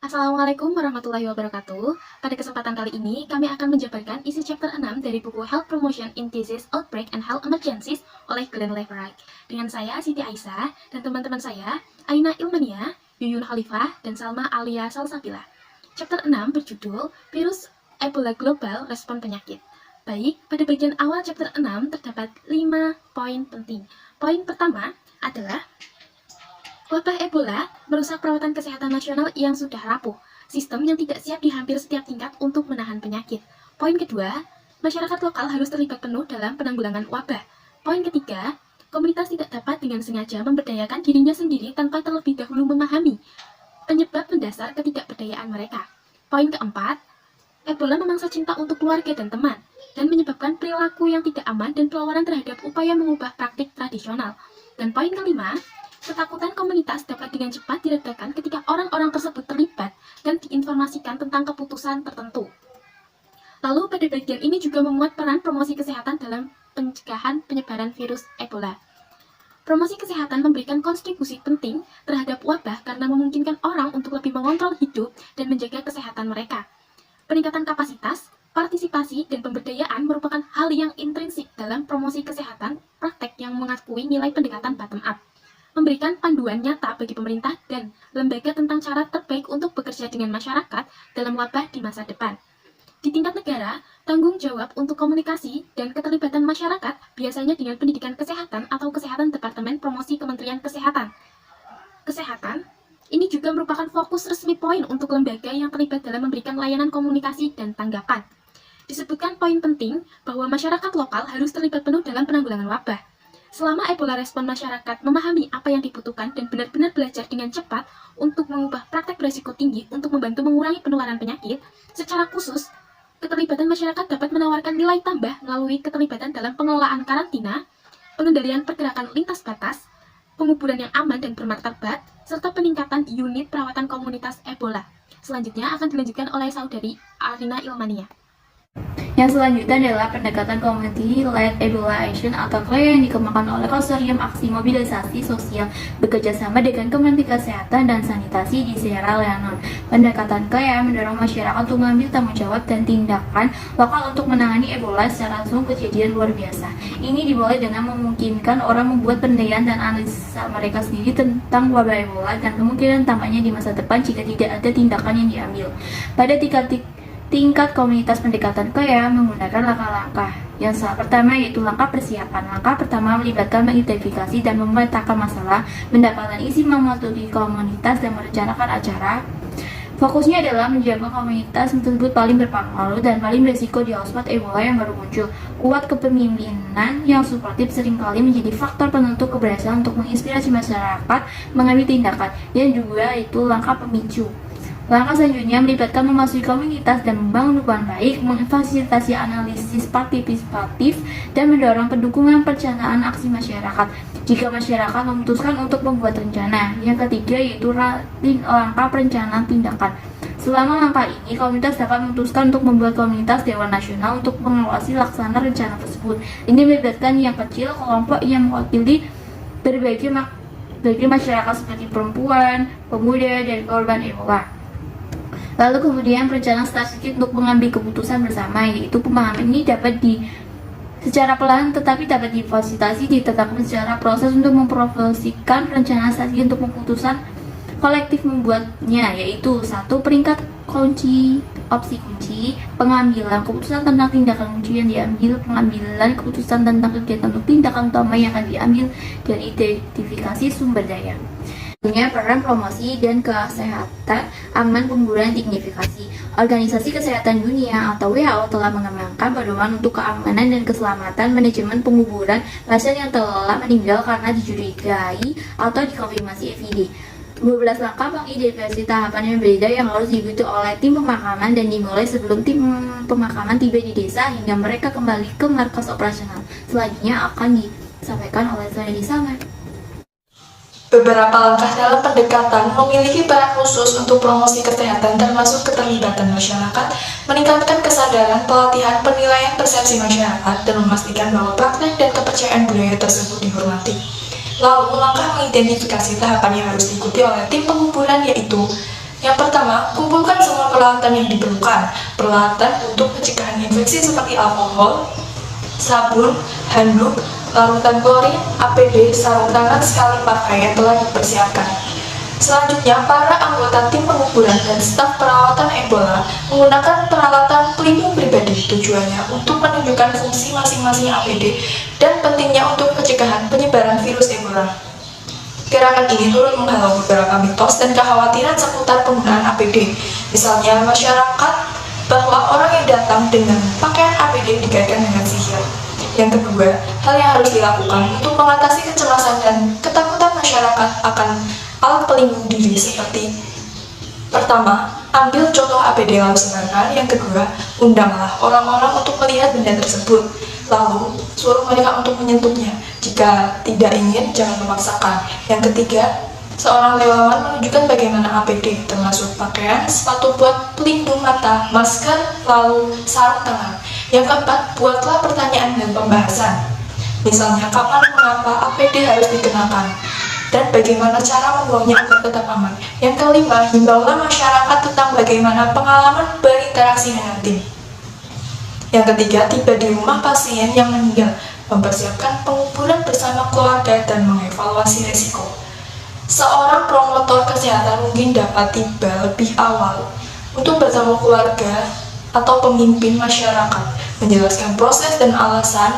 Assalamualaikum warahmatullahi wabarakatuh. Pada kesempatan kali ini, kami akan menjabarkan isi chapter 6 dari buku Health Promotion in Disease Outbreak and Health Emergencies oleh Glenn Leverage. Dengan saya, Siti Aisyah, dan teman-teman saya, Aina Ilmania, Yuyun Khalifah, dan Salma Alia Salsabila. Chapter 6 berjudul Virus Ebola Global Respon Penyakit. Baik, pada bagian awal chapter 6 terdapat 5 poin penting. Poin pertama adalah wabah Ebola merusak perawatan kesehatan nasional yang sudah rapuh, sistem yang tidak siap di hampir setiap tingkat untuk menahan penyakit. Poin kedua, masyarakat lokal harus terlibat penuh dalam penanggulangan wabah. Poin ketiga, komunitas tidak dapat dengan sengaja memberdayakan dirinya sendiri tanpa terlebih dahulu memahami penyebab mendasar ketidakberdayaan mereka. Poin keempat, Ebola memangsa cinta untuk keluarga dan teman, dan menyebabkan perilaku yang tidak aman dan perlawanan terhadap upaya mengubah praktik tradisional. Dan poin kelima, ketakutan komunitas dapat dengan cepat diredakan ketika orang-orang tersebut terlibat dan diinformasikan tentang keputusan tertentu. Lalu pada bagian ini juga memuat peran promosi kesehatan dalam pencegahan penyebaran virus Ebola. Promosi kesehatan memberikan kontribusi penting terhadap wabah karena memungkinkan orang untuk lebih mengontrol hidup dan menjaga kesehatan mereka. Peningkatan kapasitas, partisipasi, dan pemberdayaan merupakan hal yang intrinsik dalam promosi kesehatan praktek yang mengakui nilai pendekatan bottom-up, memberikan panduan nyata bagi pemerintah dan lembaga tentang cara terbaik untuk bekerja dengan masyarakat dalam wabah di masa depan. Di tingkat negara, tanggung jawab untuk komunikasi dan keterlibatan masyarakat biasanya dengan pendidikan kesehatan atau kesehatan Departemen Promosi Kementerian Kesehatan. Ini juga merupakan fokus resmi poin untuk lembaga yang terlibat dalam memberikan layanan komunikasi dan tanggapan. Disebutkan poin penting bahwa masyarakat lokal harus terlibat penuh dalam penanggulangan wabah. Selama Ebola respon masyarakat memahami apa yang dibutuhkan dan benar-benar belajar dengan cepat untuk mengubah praktek berisiko tinggi untuk membantu mengurangi penularan penyakit, secara khusus, keterlibatan masyarakat dapat menawarkan nilai tambah melalui keterlibatan dalam pengelolaan karantina, pengendalian pergerakan lintas batas, penguburan yang aman dan bermartabat, serta peningkatan unit perawatan komunitas Ebola. Selanjutnya akan dilanjutkan oleh saudari Arina Ilmania. Yang selanjutnya adalah pendekatan Community-Led Ebola Action atau CLEA yang dikembangkan oleh Konsorsium Aksi Mobilisasi Sosial bekerjasama dengan Kementerian Kesehatan dan Sanitasi di Sierra Leone. Pendekatan CLEA mendorong masyarakat untuk mengambil tanggung jawab dan tindakan lokal untuk menangani Ebola secara langsung kejadian luar biasa. Ini dimulai dengan memungkinkan orang membuat pendayaan dan analisa mereka sendiri tentang wabah Ebola dan kemungkinan tampaknya di masa depan jika tidak ada tindakan yang diambil. Pada tingkat komunitas, pendekatan CLEA menggunakan langkah-langkah. Yang pertama yaitu langkah persiapan. Langkah pertama melibatkan mengidentifikasi dan memetakan masalah, mendapatkan isi mematuhi komunitas dan merencanakan acara. Fokusnya adalah menjaga komunitas tersebut paling berpengaruh dan paling berisiko di hotspot Ebola yang baru muncul. Kuat kepemimpinan yang suportif seringkali menjadi faktor penentu keberhasilan untuk menginspirasi masyarakat mengambil tindakan, dan juga itu langkah pemicu. Langkah selanjutnya melibatkan memasuki komunitas dan membangun hubungan baik, memfasilitasi analisis partisipatif, dan mendorong pendukungan perencanaan aksi masyarakat jika masyarakat memutuskan untuk membuat rencana. Yang ketiga yaitu langkah perencanaan tindakan. Selama langkah ini, komunitas dapat memutuskan untuk membuat komunitas Dewan Nasional untuk mengawasi laksana rencana tersebut. Ini melibatkan yang kecil, kelompok yang mewakili berbagai masyarakat seperti perempuan, pemuda, dan korban Ebola. Lalu kemudian perencanaan strategis untuk mengambil keputusan bersama, yaitu pemahaman ini dapat secara pelan tetapi dapat difasilitasi ditetapkan secara proses untuk mempromosikan perencanaan strategi untuk keputusan kolektif membuatnya, yaitu 1. Peringkat kunci, opsi kunci, pengambilan keputusan tentang tindakan kunci yang diambil, pengambilan keputusan tentang kegiatan untuk tindakan utama yang akan diambil, dan identifikasi sumber daya. Peran promosi dan kesehatan aman pemburuan signifikasi. Organisasi Kesehatan Dunia atau WHO telah mengembangkan pedoman untuk keamanan dan keselamatan manajemen penguburan pasien yang telah meninggal karena dicurigai atau dikonfirmasi EVD. 12 langkah mengidentifikasi tahapan yang berbeda yang harus diikuti oleh tim pemakaman dan dimulai sebelum tim pemakaman tiba di desa hingga mereka kembali ke markas operasional. Selanjutnya akan disampaikan oleh Saudari Salma. Beberapa langkah dalam pendekatan memiliki peran khusus untuk promosi kesehatan termasuk keterlibatan masyarakat, meningkatkan kesadaran, pelatihan, penilaian persepsi masyarakat, dan memastikan bahwa praktek dan kepercayaan budaya tersebut dihormati. Lalu, langkah mengidentifikasi tahapan yang harus diikuti oleh tim penguburan yaitu Yang pertama, kumpulkan semua peralatan yang diperlukan. Peralatan untuk pencegahan infeksi seperti alkohol, sabun, handuk, larutan klorin, APD, sarung tangan sekali pakai yang telah dipersiapkan. Selanjutnya, para anggota tim pengukuran dan staf perawatan Ebola menggunakan peralatan pelindung pribadi. Tujuannya untuk menunjukkan fungsi masing-masing APD dan pentingnya untuk pencegahan penyebaran virus Ebola. Gerakan ini turut menghalau beberapa mitos dan kekhawatiran seputar penggunaan APD. Misalnya, masyarakat bahwa orang yang datang dengan pakaian APD dikaitkan dengan sihir. Yang kedua, hal yang harus dilakukan untuk mengatasi kecemasan dan ketakutan masyarakat akan alat pelindung diri seperti: pertama, ambil contoh APD lalu sebarkan. Yang kedua, undanglah orang-orang untuk melihat benda tersebut, lalu suruh mereka untuk menyentuhnya. Jika tidak ingin, jangan memaksakan. Yang ketiga, seorang relawan menunjukkan bagaimana APD, termasuk pakaian, sepatu buat pelindung mata, masker, lalu sarung tangan. Yang keempat, buatlah pertanyaan dan pembahasan. Misalnya, kapan mengapa APD harus dikenakan, dan bagaimana cara membuangnya agar tetap aman. Yang kelima, himbaulah masyarakat tentang bagaimana pengalaman berinteraksi dengan tim. Yang ketiga, tiba di rumah pasien yang meninggal, mempersiapkan penguburan bersama keluarga dan mengevaluasi risiko. Seorang promotor kesehatan mungkin dapat tiba lebih awal untuk bertemu keluarga atau pemimpin masyarakat, menjelaskan proses dan alasan,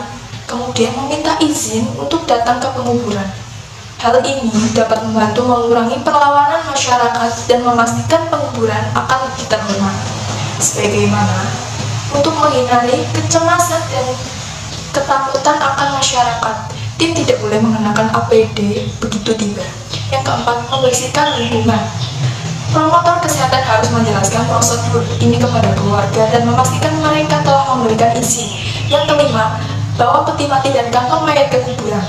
kemudian meminta izin untuk datang ke penguburan. Hal ini dapat membantu mengurangi perlawanan masyarakat dan memastikan penguburan akan lebih terhormat. Sebagaimana untuk menghindari kecemasan dan ketakutan akan masyarakat, tim tidak boleh mengenakan APD begitu tiba. Yang keempat, membersihkan lingkungan. Promotor kesehatan harus menjelaskan prosedur ini kepada keluarga dan memastikan mereka telah memberikan izin. Yang kelima, bawa peti mati dan kantong mayat ke kuburan.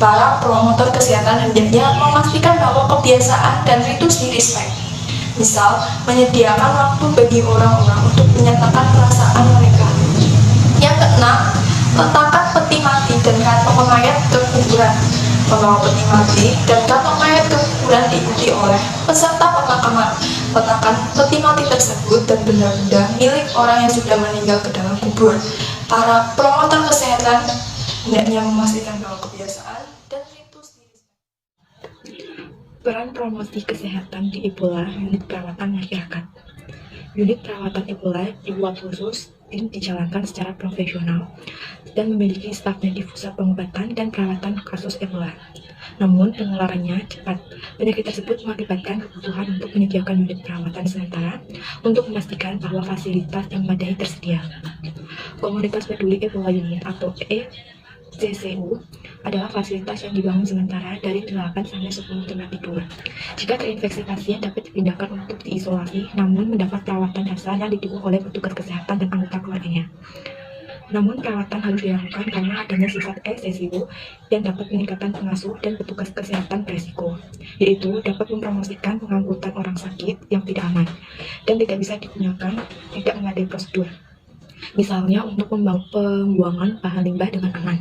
Para promotor kesehatan hendaknya memastikan bahwa kebiasaan dan ritus direspek. Misal, menyediakan waktu bagi orang-orang untuk menyatakan perasaan mereka. Yang keenam, letakkan peti mati dan kantong mayat ke kuburan. Membawa peti mati dan kantong mayat ke kuburan diikuti oleh peserta pemakaman. Letakkan peti mati tersebut dan benda-benda milik orang yang sudah meninggal ke dalam kubur. Para promotor kesehatan hendaknya memastikan bahwa kebiasaan dan ritus Peran promosi kesehatan di Ebola unit perawatan masyarakat. Unit perawatan Ebola dibuat khusus, tim dijalankan secara profesional, dan memiliki staf medis pusat pengobatan dan perawatan kasus Ebola. Namun, penularannya cepat. Penyakit tersebut mengakibatkan kebutuhan untuk menyediakan unit perawatan sementara untuk memastikan bahwa fasilitas yang memadai tersedia. Komunitas Peduli Ebola Unit atau CCU adalah fasilitas yang dibangun sementara dari 8 sampai 10 tempat tidur. Jika terinfeksi, pasien dapat dipindahkan untuk diisolasi, namun mendapat perawatan dasar yang didukung oleh petugas kesehatan dan anggota keluarganya. Namun perawatan harus dilakukan karena adanya sifat CCU yang dapat meningkatkan pengasuh dan petugas kesehatan beresiko, yaitu dapat mempromosikan pengangkutan orang sakit yang tidak aman dan tidak bisa digunakan tidak memadai prosedur. Misalnya untuk pembuangan bahan limbah dengan aman.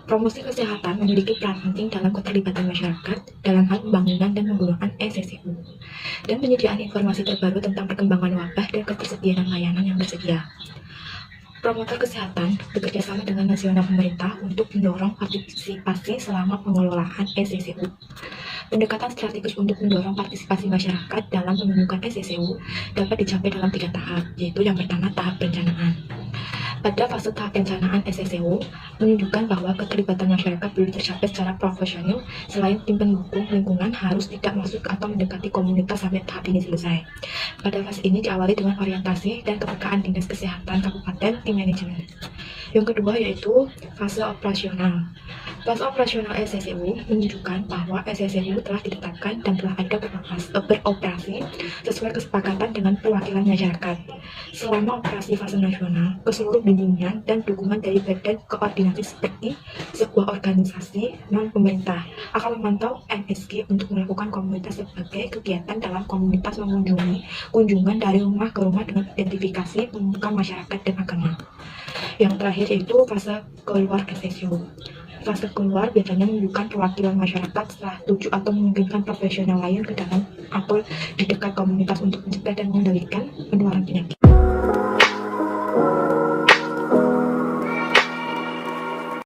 Promosi kesehatan memiliki peran penting dalam keterlibatan masyarakat dalam hal pembangunan dan penggunaan CCU dan penyediaan informasi terbaru tentang perkembangan wabah dan ketersediaan layanan yang tersedia. Promotor kesehatan bekerjasama dengan nasional pemerintah untuk mendorong partisipasi selama pengelolaan CCU. Pendekatan strategis untuk mendorong partisipasi masyarakat dalam pembentukan CCU dapat dicapai dalam 3 tahap, yaitu yang pertama tahap perencanaan. Pada fase tahap perencanaan SSCU menunjukkan bahwa keterlibatan masyarakat belum tercapai secara profesional. Selain tim pendukung lingkungan harus tidak masuk atau mendekati komunitas sampai tahap ini selesai. Pada fase ini diawali dengan orientasi dan kepekaan dinas kesehatan kabupaten tim manajemen. Yang kedua yaitu fase operasional. Fase operasional SSCU menunjukkan bahwa SSCU telah ditetapkan dan telah ada beroperasi sesuai kesepakatan dengan perwakilan masyarakat. Selama operasi fase nasional, keseluruh bimbingan dan dukungan dari badan koordinasi seperti sebuah organisasi non-pemerintah akan memantau NSG untuk melakukan komunitas sebagai kegiatan dalam komunitas kunjungan dari rumah ke rumah dengan identifikasi pembuka masyarakat dan agama. Yang terakhir yaitu fase keluar SSCU. Fase keluar biasanya menunjukkan perwakilan masyarakat setelah setuju atau memungkinkan profesional lain ke dalam atau di dekat komunitas untuk mencegah dan mengendalikan penularan penyakit.